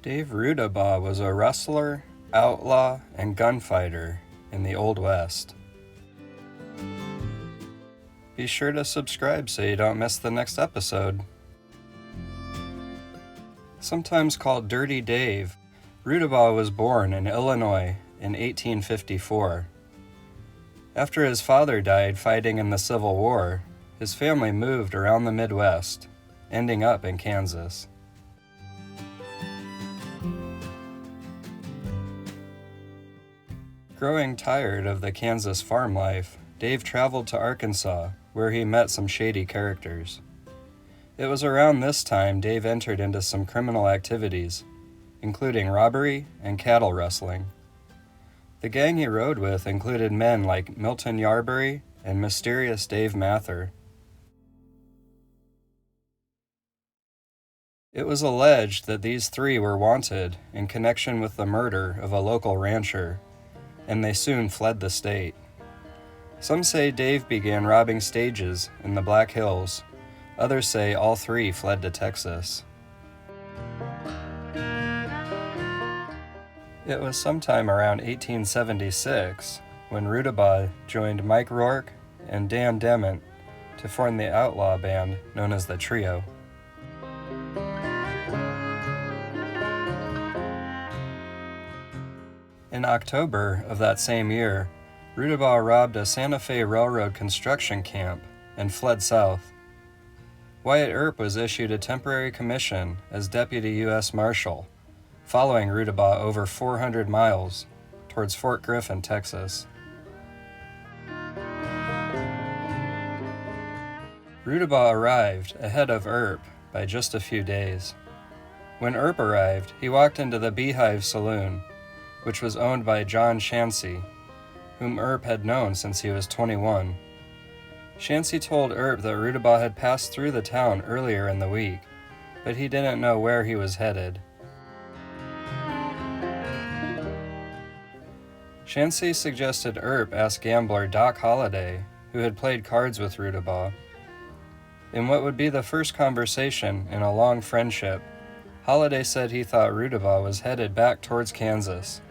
Dave Rudabaugh was a wrestler, outlaw, and gunfighter in the Old West. Be sure to subscribe so you don't miss the next episode. Sometimes called Dirty Dave, Rudabaugh was born in Illinois in 1854. After his father died fighting in the Civil War, his family moved around the Midwest, ending up in Kansas. Growing tired of the Kansas farm life, Dave traveled to Arkansas, where he met some shady characters. It was around this time Dave entered into some criminal activities, including robbery and cattle rustling. The gang he rode with included men like Milton Yarbury and mysterious Dave Mather. It was alleged that these three were wanted in connection with the murder of a local rancher, and they soon fled the state. Some say Dave began robbing stages in the Black Hills. Others say all three fled to Texas. It was sometime around 1876 when Rudabaugh joined Mike Rourke and Dan Dement to form the Outlaw band known as the Trio. In October of that same year, Rudabaugh robbed a Santa Fe Railroad construction camp and fled south. Wyatt Earp was issued a temporary commission as Deputy U.S. Marshal, following Rudabaugh over 400 miles towards Fort Griffin, Texas. Rudabaugh arrived ahead of Earp by just a few days. When Earp arrived, he walked into the Beehive Saloon, which was owned by John Shancy, whom Earp had known since he was 21. Shancy told Earp that Rudabaugh had passed through the town earlier in the week, but he didn't know where he was headed. Shancy suggested Earp ask gambler Doc Holliday, who had played cards with Rudabaugh. In what would be the first conversation in a long friendship, Holliday said he thought Rudabaugh was headed back towards Kansas,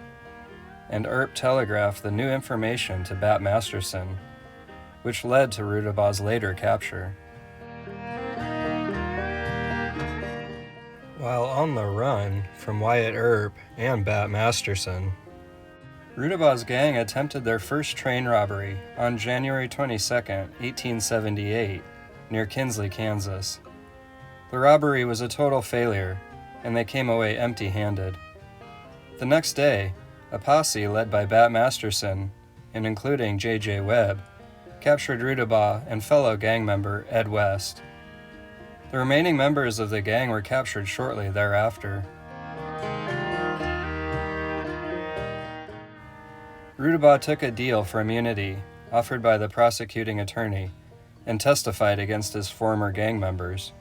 and Earp telegraphed the new information to Bat Masterson, which led to Rudabaugh's later capture. While on the run from Wyatt Earp and Bat Masterson, Rudabaugh's gang attempted their first train robbery on January 22, 1878, near Kinsley, Kansas. The robbery was a total failure, and they came away empty-handed. The next day, a posse led by Bat Masterson, and including J.J. Webb, captured Rudabaugh and fellow gang member Ed West. The remaining members of the gang were captured shortly thereafter. Rudabaugh took a deal for immunity offered by the prosecuting attorney and testified against his former gang members.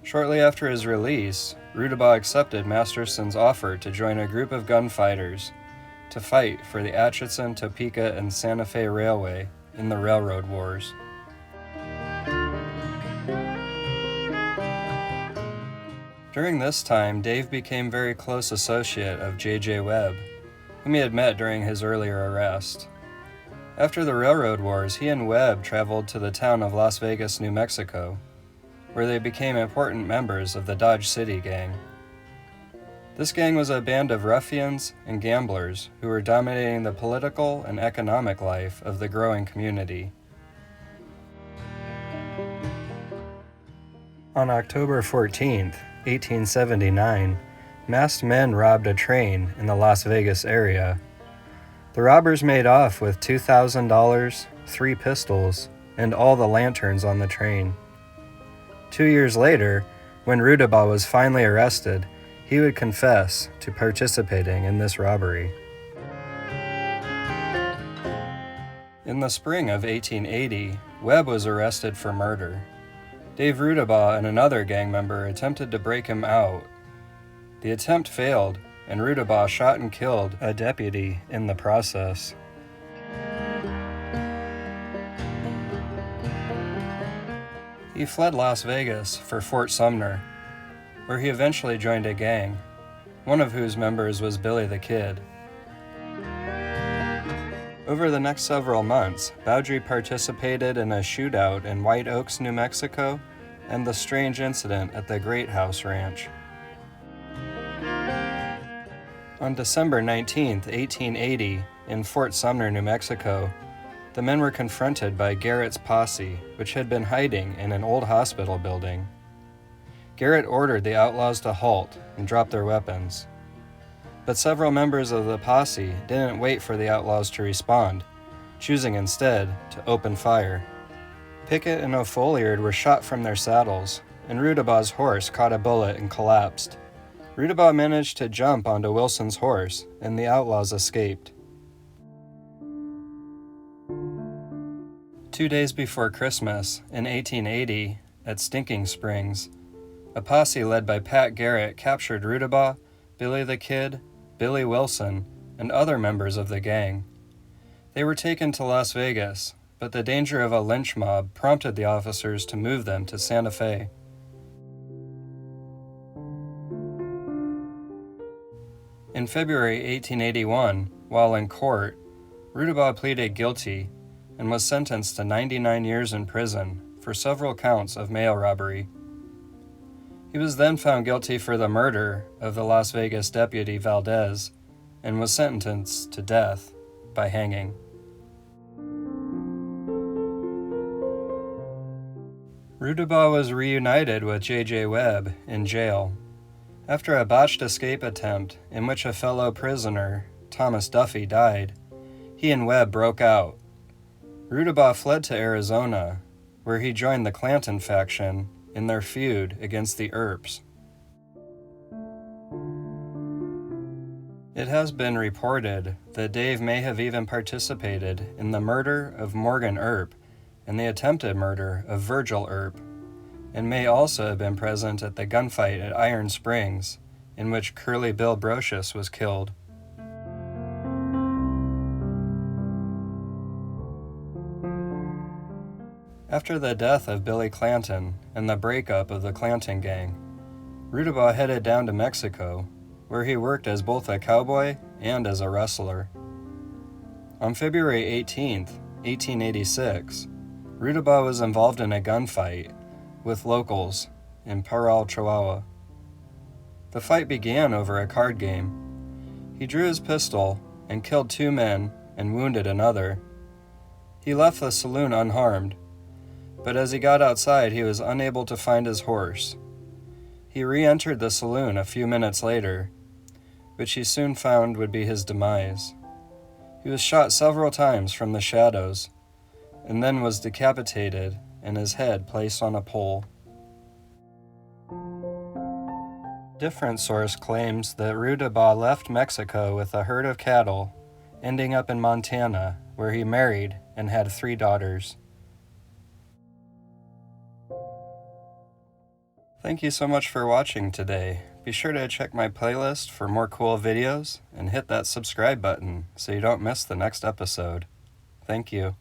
Shortly after his release, Rudabaugh accepted Masterson's offer to join a group of gunfighters to fight for the Atchison, Topeka, and Santa Fe Railway in the Railroad Wars. During this time, Dave became a very close associate of J.J. Webb, whom he had met during his earlier arrest. After the Railroad Wars, he and Webb traveled to the town of Las Vegas, New Mexico, where they became important members of the Dodge City Gang. This gang was a band of ruffians and gamblers who were dominating the political and economic life of the growing community. On October 14, 1879, masked men robbed a train in the Las Vegas area. The robbers made off with $2,000, 3 pistols, and all the lanterns on the train. 2 years later, when Rudabaugh was finally arrested, he would confess to participating in this robbery. In the spring of 1880, Webb was arrested for murder. Dave Rudabaugh and another gang member attempted to break him out. The attempt failed, and Rudabaugh shot and killed a deputy in the process. He fled Las Vegas for Fort Sumner, where he eventually joined a gang one of whose members was Billy the Kid. Over the next several months, Bowdre participated in a shootout in White Oaks, New Mexico, and the strange incident at the Great House Ranch. On December 19, 1880, in Fort Sumner, New Mexico, the men were confronted by Garrett's posse, which had been hiding in an old hospital building. Garrett ordered the outlaws to halt and drop their weapons. But several members of the posse didn't wait for the outlaws to respond, choosing instead to open fire. Pickett and O'Folliard were shot from their saddles, and Rudabaugh's horse caught a bullet and collapsed. Rudabaugh managed to jump onto Wilson's horse, and the outlaws escaped. 2 days before Christmas, in 1880, at Stinking Springs, a posse led by Pat Garrett captured Rudabaugh, Billy the Kid, Billy Wilson, and other members of the gang. They were taken to Las Vegas, but the danger of a lynch mob prompted the officers to move them to Santa Fe. In February 1881, while in court, Rudabaugh pleaded guilty and was sentenced to 99 years in prison for several counts of mail robbery. He was then found guilty for the murder of the Las Vegas deputy Valdez and was sentenced to death by hanging. Rudabaugh was reunited with J.J. Webb in jail. After a botched escape attempt in which a fellow prisoner, Thomas Duffy, died, he and Webb broke out. Rudabaugh fled to Arizona, where he joined the Clanton faction in their feud against the Earps. It has been reported that Dave may have even participated in the murder of Morgan Earp and the attempted murder of Virgil Earp, and may also have been present at the gunfight at Iron Springs, in which Curly Bill Brocious was killed. After the death of Billy Clanton and the breakup of the Clanton gang, Rudabaugh headed down to Mexico, where he worked as both a cowboy and as a wrestler. On February 18, 1886, Rudabaugh was involved in a gunfight with locals in Parral, Chihuahua. The fight began over a card game. He drew his pistol and killed 2 men and wounded another. He left the saloon unharmed, but as he got outside, he was unable to find his horse. He re-entered the saloon a few minutes later, which he soon found would be his demise. He was shot several times from the shadows, and then was decapitated and his head placed on a pole. Different source claims that Rudabaugh left Mexico with a herd of cattle, ending up in Montana, where he married and had 3 daughters. Thank you so much for watching today. Be sure to check my playlist for more cool videos and hit that subscribe button so you don't miss the next episode. Thank you.